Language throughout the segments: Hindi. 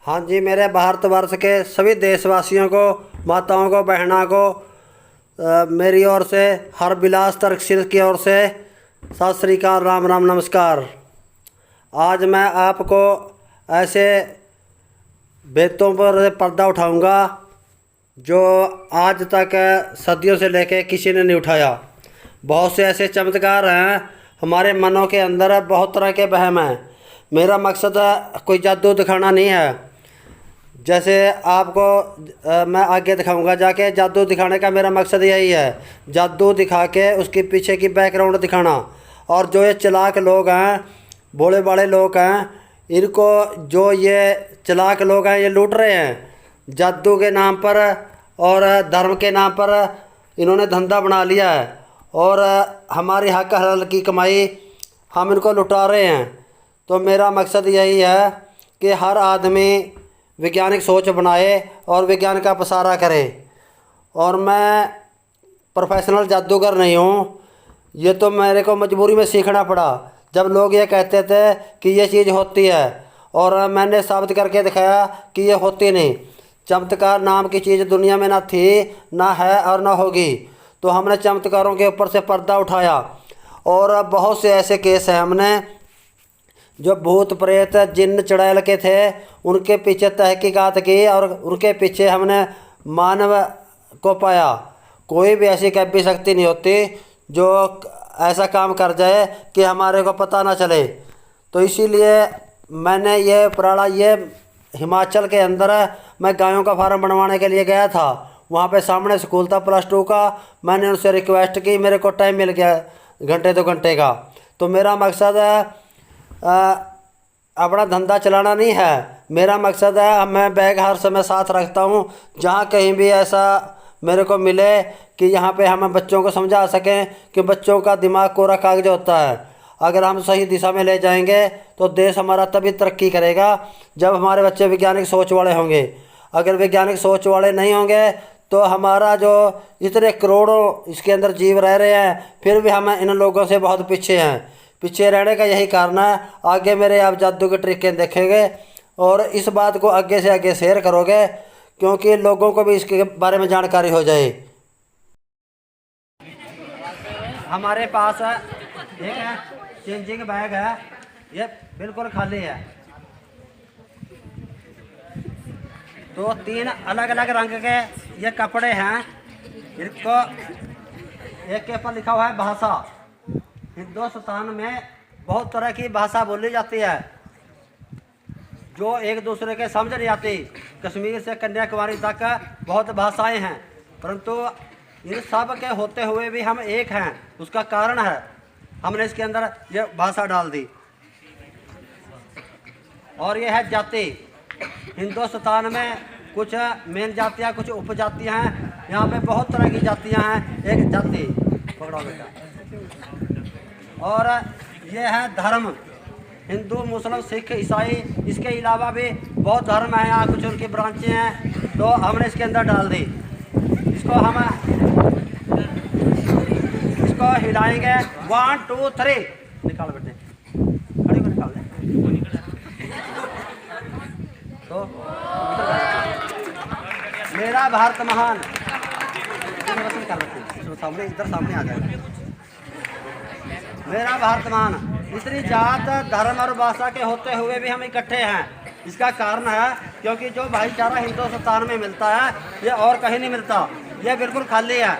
हाँ जी, मेरे भारतवर्ष के सभी देशवासियों को, माताओं को, बहनों को मेरी ओर से, हर विलास तर्कशील की ओर से सत श्री अकाल, राम राम, नमस्कार। आज मैं आपको ऐसे बेतों पर पर्दा उठाऊंगा जो आज तक सदियों से लेके किसी ने नहीं उठाया। बहुत से ऐसे चमत्कार हैं हमारे मनों के अंदर, बहुत तरह के वहम हैं। मेरा मकसद कोई जादू दिखाना नहीं है। जैसे आपको मैं आगे दिखाऊंगा जाके, जादू दिखाने का मेरा मकसद यही है, जादू दिखा के उसके पीछे की बैकग्राउंड दिखाना। और जो ये चालाक लोग हैं, भोले भाले लोग हैं, इनको जो ये चालाक लोग हैं ये लूट रहे हैं जादू के नाम पर और धर्म के नाम पर। इन्होंने धंधा बना लिया है और हमारी हक हलाल की कमाई हम इनको लुटा रहे हैं। तो मेरा मकसद यही है कि हर आदमी वैज्ञानिक सोच बनाए और विज्ञान का पसारा करे। और मैं प्रोफेशनल जादूगर नहीं हूँ, ये तो मेरे को मजबूरी में सीखना पड़ा। जब लोग ये कहते थे कि ये चीज़ होती है और मैंने साबित करके दिखाया कि ये होती नहीं। चमत्कार नाम की चीज़ दुनिया में ना थी, ना है और ना होगी। तो हमने चमत्कारों के ऊपर से पर्दा उठाया और बहुत से ऐसे केस हैं हमने जो भूत प्रेत जिन्न चुड़ैल के थे, उनके पीछे तहकीकात की और उनके पीछे हमने मानव को पाया। कोई भी ऐसी कभी शक्ति नहीं होती जो ऐसा काम कर जाए कि हमारे को पता ना चले। तो इसीलिए मैंने ये हिमाचल के अंदर मैं गायों का फार्म बनवाने के लिए गया था। वहाँ पे सामने स्कूल था +2 का। मैंने उनसे रिक्वेस्ट की, मेरे को टाइम मिल गया घंटे 2 घंटे का। तो मेरा मकसद है अपना धंधा चलाना नहीं है। मेरा मकसद है मैं बैग हर समय साथ रखता हूँ। जहाँ कहीं भी ऐसा मेरे को मिले कि यहाँ पे हम बच्चों को समझा सकें कि बच्चों का दिमाग कोरा कागज होता है। अगर हम सही दिशा में ले जाएंगे तो देश हमारा तभी तरक्की करेगा जब हमारे बच्चे वैज्ञानिक सोच वाले होंगे। अगर वैज्ञानिक सोच वाले नहीं होंगे तो हमारा जो इतने करोड़ों इसके अंदर जीव रह रहे हैं, फिर भी हम इन लोगों से बहुत पीछे हैं। पीछे रहने का यही कारण है। आगे मेरे आप जादू के ट्रिकें देखेंगे और इस बात को आगे से आगे शेयर करोगे, क्योंकि लोगों को भी इसके बारे में जानकारी हो जाए। हमारे पास एक है चेंजिंग बैग है, ये बिल्कुल खाली है। तो 3 अलग अलग रंग के ये कपड़े हैं। इनको एक के ऊपर लिखा हुआ है भाषा। हिंदुस्तान में बहुत तरह की भाषा बोली जाती है जो एक दूसरे के समझ नहीं आती। कश्मीर से कन्याकुमारी तक बहुत भाषाएं हैं, परंतु इन सब के होते हुए भी हम एक हैं। उसका कारण है हमने इसके अंदर ये भाषा डाल दी। और ये है जाति। हिंदुस्तान में कुछ मेन जातियाँ, कुछ उपजातियाँ हैं। यहाँ पे बहुत तरह की जातियाँ हैं। एक जाति पकड़ो बेटा। और ये है धर्म, हिंदू, मुस्लिम, सिख, ईसाई। इसके अलावा भी बहुत धर्म हैं यहाँ, कुछ उनकी ब्रांचें हैं। तो हमने इसके अंदर डाल दी। इसको हिलाएंगे। 1 2 3 निकाल बेटे, खड़ी को निकाल दे। तो मेरा भारत महान, सामने इधर सामने आ जाएगा। मेरा भारत महान। इतनी जात, धर्म और भाषा के होते हुए भी हम इकट्ठे हैं। इसका कारण है क्योंकि जो भाईचारा हिंदुस्तान में मिलता है ये और कहीं नहीं मिलता। ये बिल्कुल खाली है।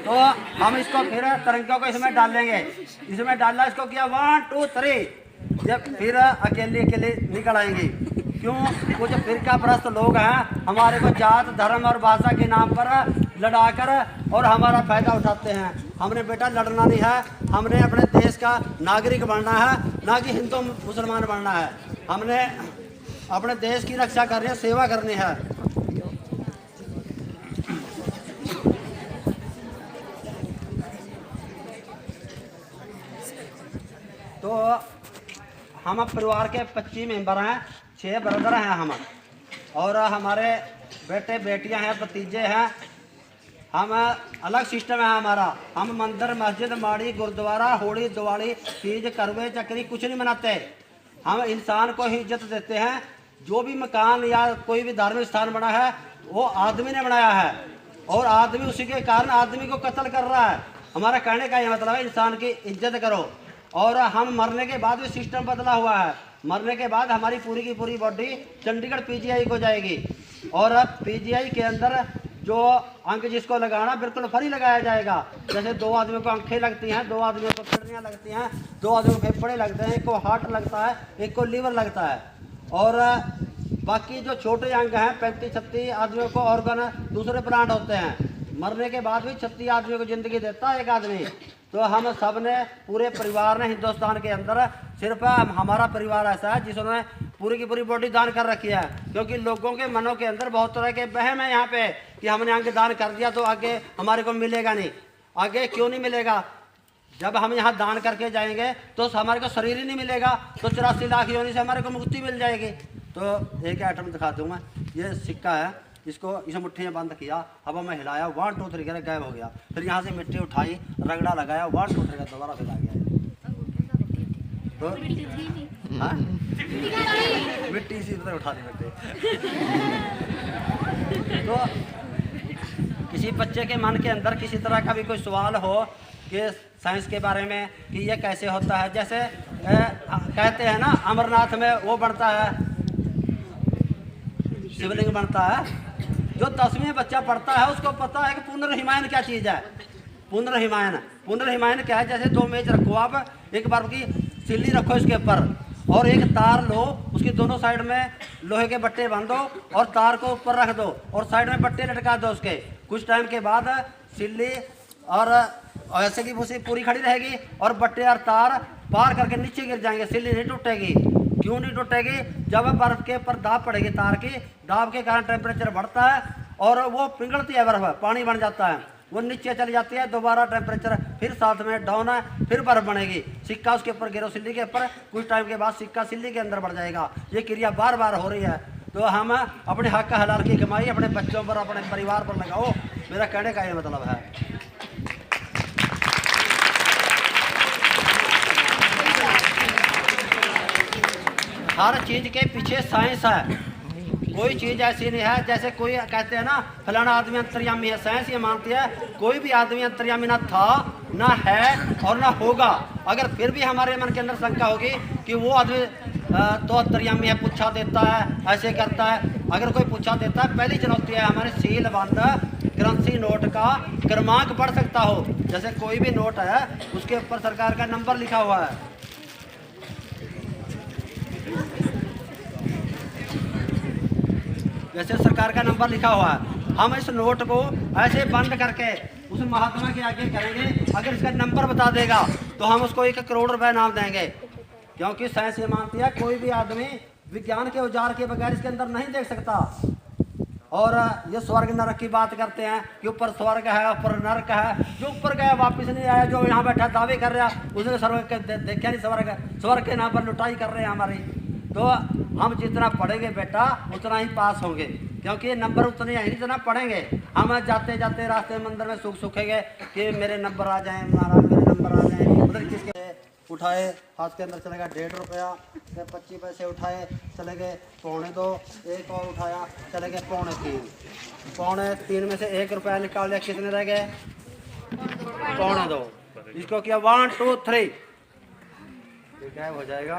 तो हम इसको फिर तिरंगे को इसमें डालेंगे। इसमें डालना, इसको किया 1 2 3, जब फिर अकेले निकल आएंगी। क्यों? कुछ फिरका परस्त लोग हैं, हमारे को जात, धर्म और भाषा के नाम पर लड़ाकर और हमारा फायदा उठाते हैं। हमने बेटा लड़ना नहीं है, हमने अपने देश का नागरिक बनना है, ना कि हिंदू मुसलमान बनना है। हमने अपने देश की रक्षा करनी है, सेवा करनी है। तो हम परिवार के 25 मेंबर हैं, 6 ब्रदर हैं हम, और हमारे बेटे बेटियां हैं, भतीजे हैं। हम अलग सिस्टम है हमारा। हम मंदिर, मस्जिद, माड़ी, गुरुद्वारा, होली, दिवाली, तीज, करवे, चक्री कुछ नहीं मनाते। हम इंसान को ही इज्जत देते हैं। जो भी मकान या कोई भी धार्मिक स्थान बना है वो आदमी ने बनाया है, और आदमी उसी के कारण आदमी को कत्ल कर रहा है। हमारा कहने का ये मतलब है इंसान की इज्जत करो। और हम मरने के बाद भी सिस्टम बदला हुआ है। मरने के बाद हमारी पूरी की पूरी बॉडी चंडीगढ़ पीजीआई को जाएगी, और पीजीआई के अंदर जो अंक जिसको लगाना बिल्कुल फ्री लगाया जाएगा। जैसे 2 आदमियों को आंखें लगती हैं, 2 आदमियों को किडनियाँ लगती हैं, 2 आदमियों को फेफड़े लगते हैं, एक को हार्ट लगता है, एक को लीवर लगता है, और बाकी जो छोटे अंग हैं 35-36 आदमियों को ऑर्गन दूसरे प्लांट होते हैं। मरने के बाद भी 36 आदमियों को ज़िंदगी देता है एक आदमी। तो हम सब ने, पूरे परिवार ने हिंदुस्तान के अंदर, सिर्फ हमारा परिवार ऐसा है जिसने पूरी की पूरी बॉडी दान कर रखी है। क्योंकि लोगों के मनों के अंदर बहुत तरह के वहम है यहाँ पे कि हमने अंग दान कर दिया तो आगे हमारे को मिलेगा नहीं। आगे क्यों नहीं मिलेगा? जब हम यहाँ दान करके जाएंगे तो हमारे को शरीर ही नहीं मिलेगा, तो 84 लाख योनि से हमारे को मुक्ति मिल जाएगी। तो एक आइटम दिखा दूँ मैं। ये सिक्का है, इसको इसे मुट्ठी में बंद किया, अब मैं हिलाया, 1 2 3 करके गायब हो गया। फिर यहाँ से मिट्टी उठाई, रगड़ा लगाया, 1 2 3 दोबारा फिर आ गया। तो हाँ, मिट्टी इसी तरह उठा दी मिट्टी। तो किसी बच्चे के मन के अंदर किसी तरह का भी कोई सवाल हो कि साइंस के बारे में कि ये कैसे होता है, जैसे कहते हैं ना अमरनाथ में वो बनता है, शिवलिंग बनता है। जो 10वीं बच्चा पढ़ता है उसको पता है कि पुनर्हिमायन क्या चीज़ है। पुनर्हिमायन क्या है? जैसे 2 मेज रखो आप, एक बार की सिल्ली रखो इसके ऊपर, और एक तार लो, उसकी दोनों साइड में लोहे के बट्टे बांधो और तार को ऊपर रख दो और साइड में बट्टे लटका दो उसके। कुछ टाइम के बाद सिल्ली और ऐसे की भूसी पूरी खड़ी रहेगी और बट्टे और तार पार करके नीचे गिर जाएंगे। सिल्ली नहीं टूटेगी। क्यों नहीं टूटेगी? जब बर्फ के ऊपर दाब पड़ेगी, तार की दाब के कारण टेम्परेचर बढ़ता है और वो पिघलती है, बर्फ पानी बन जाता है, वो नीचे चली जाती है, दोबारा टेम्परेचर फिर साथ में डाउन है, फिर बर्फ बनेगी। सिक्का उसके ऊपर गिरो, सिल्ली के ऊपर, कुछ टाइम के बाद सिक्का सिल्ली के अंदर बढ़ जाएगा। ये क्रिया बार बार हो रही है। तो हम अपने हक हलाल की कमाई अपने बच्चों पर, अपने परिवार पर लगाओ, मेरा कहने का ये मतलब है। हर चीज़ के पीछे साइंस है। कोई चीज़ ऐसी नहीं है जैसे कोई कहते हैं ना फलाना आदमी अंतर्यामी है, साइंस ये मानती है कोई भी आदमी अंतर्यामी ना था, ना है और ना होगा। अगर फिर भी हमारे मन के अंदर शंका होगी कि वो आदमी तो अंतर्यामी है, पूछा देता है, ऐसे करता है, अगर कोई पूछा देता है, पहली चुनौती है हमारे सीलबंद करेंसी नोट का क्रमांक पढ़ सकता हो। जैसे कोई भी नोट है उसके ऊपर सरकार का नंबर लिखा हुआ है। जैसे सरकार का नंबर लिखा हुआ है, हम इस नोट को ऐसे बंद करके उस महात्मा के आगे करेंगे, अगर इसका नंबर बता देगा तो हम उसको 1 करोड़ रुपए इनाम देंगे। क्योंकि साइंस ये मानती है कोई भी आदमी विज्ञान के औजार के बगैर इसके अंदर नहीं देख सकता। और ये स्वर्ग नरक की बात करते हैं कि ऊपर स्वर्ग है, ऊपर नरक है। जो ऊपर गया वापस नहीं आया, जो यहाँ बैठा दावे कर रहा उसने स्वर्ग देखा नहीं, स्वर्ग के नाम पर लुटाई कर रहे हैं हमारी। तो हम जितना पढ़ेंगे बेटा उतना ही पास होंगे, क्योंकि ये नंबर उतने ही जितना पढ़ेंगे। हम जाते जाते रास्ते मंदिर में सूखेंगे कि मेरे नंबर आ जाएं, महाराज मेरे नंबर आ जाएं। उधर किसके उठाए, हाथ के अंदर चले गया 1.5 रुपया, 25 पैसे उठाए चले गए 2.25, एक और उठाया चले गए 3.25, 3.25 में से 1 रुपया निकाल लिया, कितने रह गए 2.25। इसको किया 1 2 3, क्या हो जाएगा।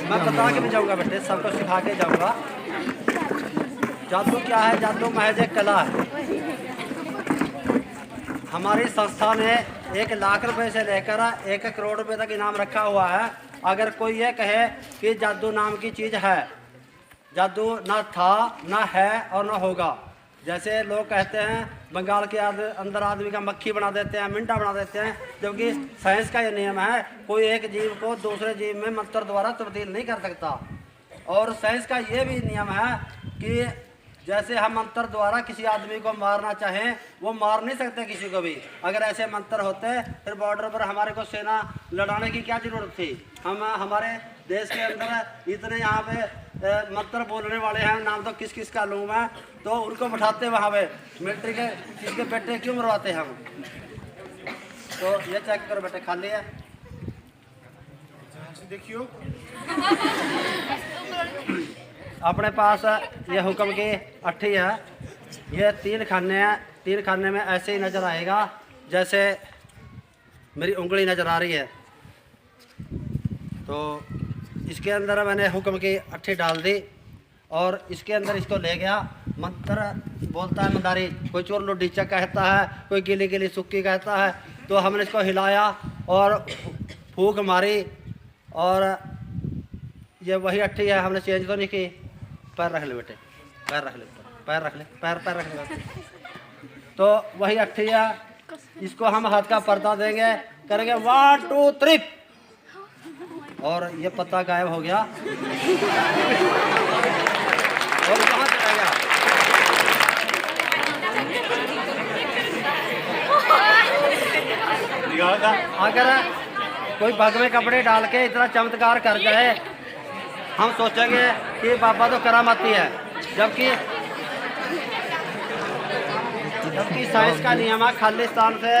मैं बता के भी जाऊंगा बेटे, सबको सिखा के जाऊंगा। जादू क्या है? जादू महज एक कला है। हमारी संस्था ने 1 लाख रुपए से लेकर 1 करोड़ रुपए तक इनाम रखा हुआ है। अगर कोई ये कहे कि जादू नाम की चीज़ है, जादू ना था, ना है और ना होगा। जैसे लोग कहते हैं बंगाल के अंदर आदमी का मक्खी बना देते हैं, मिंटा बना देते हैं, जबकि साइंस का ये नियम है कोई एक जीव को दूसरे जीव में मंत्र द्वारा तब्दील नहीं कर सकता। और साइंस का ये भी नियम है कि जैसे हम मंत्र द्वारा किसी आदमी को मारना चाहें, वो मार नहीं सकते किसी को भी। अगर ऐसे मंत्र होते फिर बॉर्डर पर हमारे को सेना लड़ाने की क्या जरूरत थी। हम हमारे देश के अंदर इतने यहाँ पे मंत्र बोलने वाले हैं, नाम तो किस किस का लूँ मैं, तो उनको बैठाते वहाँ पे मिलिट्री के किसके बेटे क्यों मरवाते हम। तो ये चेक करो बेटे, खाली है देखियो। अपने पास ये हुक्म की अट्ठी है, ये 3 खाने हैं। 3 खाने में ऐसे ही नज़र आएगा जैसे मेरी उंगली नज़र आ रही है। तो इसके अंदर मैंने हुक्म की अट्ठी डाल दी और इसके अंदर इसको ले गया। मंत्र बोलता है मंदारी, कोई चोर लुडीचा कहता है, कोई गिली गिली सुक्की कहता है। तो हमने इसको हिलाया और फूंक मारी और ये वही अट्ठी है, हमने चेंज तो नहीं की। पैर रख ले बेटे, पैर रख ले, पैर रख ले, पैर रख ले। तो वही अट्ठी है, इसको हम हाथ का पर्दा देंगे, करेंगे 1 2 3 और ये पत्ता गायब हो गया और कहाँ चला गया। अगर कोई बग में कपड़े डाल के इतना चमत्कार कर जाए, हम सोचेंगे कि बाबा तो करामाती है, जबकि साइंस का नियम है खालिस्तान से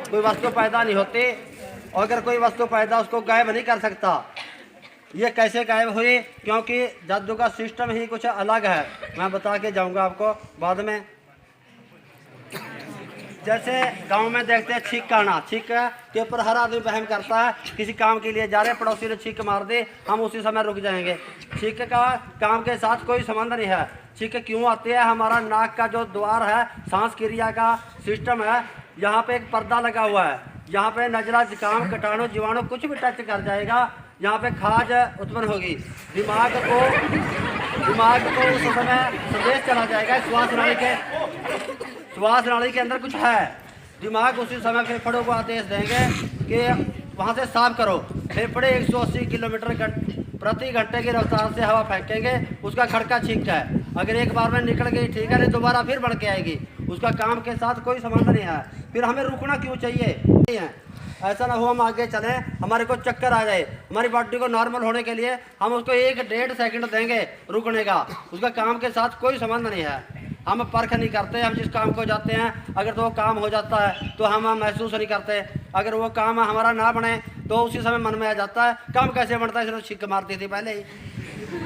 कोई वस्तु पैदा नहीं होती और अगर कोई वस्तु पैदा उसको गायब नहीं कर सकता। ये कैसे गायब हुई, क्योंकि जादू का सिस्टम ही कुछ अलग है, मैं बता के जाऊंगा आपको बाद में। जैसे गांव में देखते हैं छींक आना, छींक के ऊपर हर आदमी वहम करता है, किसी काम के लिए जा रहे पड़ोसी ने छींक मार दी, हम उसी समय रुक जाएंगे। छींक का काम के साथ कोई संबंध नहीं है। छींक क्यों आती है, हमारा नाक का जो द्वार है, सांस क्रिया का सिस्टम है, यहाँ पे एक पर्दा लगा हुआ है। यहाँ पे नजला जुकाम कीटाणु जीवाणु कुछ भी टच कर जाएगा, यहाँ पे खाज उत्पन्न होगी। दिमाग को उस समय संदेश चला जाएगा, श्वास नाली के अंदर कुछ है। दिमाग उसी समय फेफड़ों को आदेश देंगे कि वहाँ से साफ करो। फेफड़े 180 किलोमीटर प्रति घंटे की रफ्तार से हवा फेंकेंगे, उसका खड़का छींक है। अगर एक बार में निकल गई ठीक है, नहीं दोबारा फिर बढ़ के आएगी, उसका काम के साथ कोई संबंध नहीं है। फिर हमें रुकना क्यों चाहिए, नहीं है। ऐसा ना हो हम आगे चलें, हमारे को चक्कर आ जाए, हमारी बॉडी को नॉर्मल होने के लिए हम उसको 1-1.5 सेकंड देंगे रुकने का, उसका काम के साथ कोई संबंध नहीं है। हम परख नहीं करते, हम जिस काम को जाते हैं अगर तो वो काम हो जाता है तो हम महसूस नहीं करते, अगर वो काम हमारा ना बने तो उसी समय मन में आ जाता है काम कैसे बनता है, इसलिए छिक मारती थी पहले ही।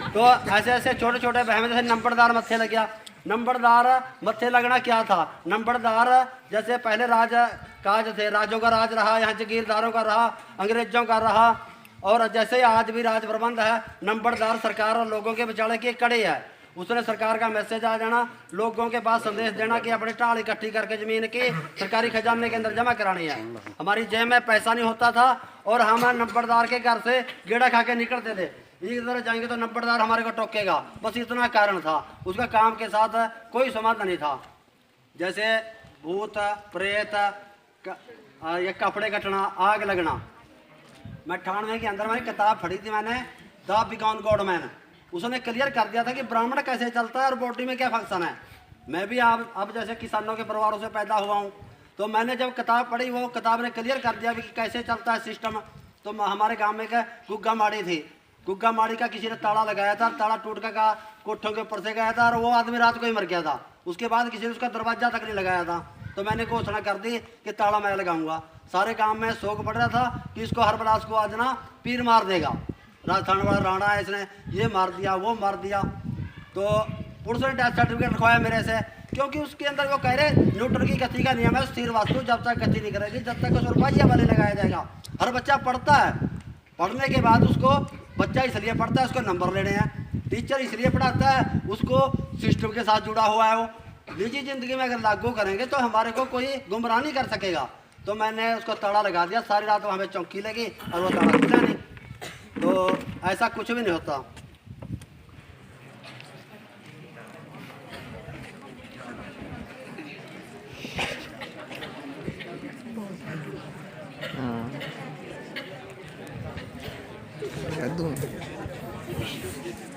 तो ऐसे ऐसे छोटे छोटे वहम, जैसे नंबरदार मत्थे लग गया। नंबरदार मत्थे लगना क्या था, नंबरदार जैसे पहले राज काज थे, राजों का राज रहा, यहाँ जगीरदारों का रहा, अंग्रेजों का रहा, और जैसे आज भी राज प्रबंध है, नंबरदार सरकार और लोगों के बिचारे की कड़ी है। उसने सरकार का मैसेज आ जाना, लोगों के पास संदेश देना कि अपनी टाल इकट्ठी करके जमीन की सरकारी खजाने के अंदर जमा करानी है। हमारी जेब में पैसा नहीं होता था और हम नंबरदार के घर से गेड़ा खा के निकलते थे, इधर जाएंगे तो नंबरदार हमारे को टोकेगा, बस इतना कारण था। उसका काम के साथ कोई संबंध नहीं था। जैसे भूत प्रेत ये कपड़े कटना, आग लगना। मैं 98 के अंदर मैंने किताब पढ़ी थी, मैंने द बिगॉन गॉडमैन, उसने क्लियर कर दिया था कि ब्राह्मण कैसे चलता है और बॉडी में क्या फंक्शन है। मैं भी अब जैसे किसानों के परिवारों से पैदा हुआ हूँ, तो मैंने जब किताब पढ़ी वो किताब ने क्लियर कर दिया कि कैसे चलता है सिस्टम। तो हमारे गांव में क्या गुग्गा माड़ी थी, गुग्गा माड़ी का किसी ने ताला लगाया था, ताला टूट का कोठों के ऊपर से गया था और वो आदमी रात को ही मर गया था। उसके बाद किसी ने उसका दरवाजा तक नहीं लगाया था। तो मैंने घोषणा कर दी कि ताला मैं लगाऊंगा। सारे गाँव में शोक पड़ रहा था कि इसको हर बलास को आज ना पीर मार देगा, राजस्थान वाला राणा है, इसने ये मार दिया वो मार दिया। तो पुलिस ने डेथ सर्टिफिकेट रखवाया मेरे से, क्योंकि उसके अंदर वो कह रहे न्यूटन की गति का नियम है, स्थिर वस्तु जब तक गति नहीं करेगी जब तक उस रुपया वाले लगाया जाएगा। हर बच्चा पढ़ता है, पढ़ने के बाद उसको बच्चा इसलिए पढ़ता है उसको नंबर लेने हैं, टीचर इसलिए पढ़ाता है उसको सिस्टम के साथ जुड़ा हुआ है। वो निजी जिंदगी में अगर लागू करेंगे तो हमारे को कोई गुमराह नहीं कर सकेगा। तो मैंने उसको ताला लगा दिया, सारी रात वहाँ पे चौकी लगी और वो ताला खुला नहीं। तो ऐसा कुछ भी नहीं होता।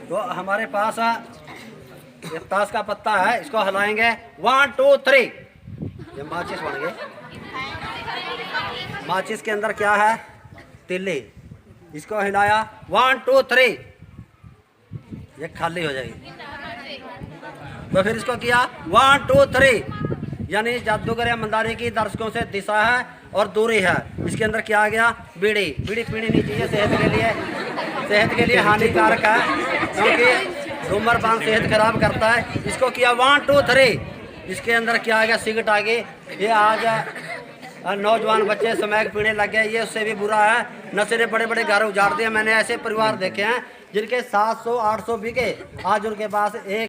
तो हमारे पास ये ताश का पत्ता है, इसको हिलाएंगे 1 2 3। ये माचिस बन गए। माचिस के अंदर क्या है? तिल्ली। इसको हिलाया 1 2 3, ये खाली हो जाएगी। तो फिर इसको किया 1 2 3, यानी जादूगर या मंदारी की दर्शकों से दिशा है और दूरी है। इसके अंदर क्या आ गया? बीड़ी। बीड़ी पीनी नहीं चाहिए, सेहत के लिए हानिकारक है, क्योंकि धूम्रपान सेहत खराब करता है। इसको किया 1 2 3, इसके अंदर क्या आ गया? सिगरेट आ गई। ये आज नौजवान बच्चे स्मैक पीने लग गए, ये उससे भी बुरा है। नशे ने बड़े बड़े घर उजाड़ दिए। मैंने ऐसे परिवार देखे हैं जिनके 700 800 बीघे, आज उनके पास एक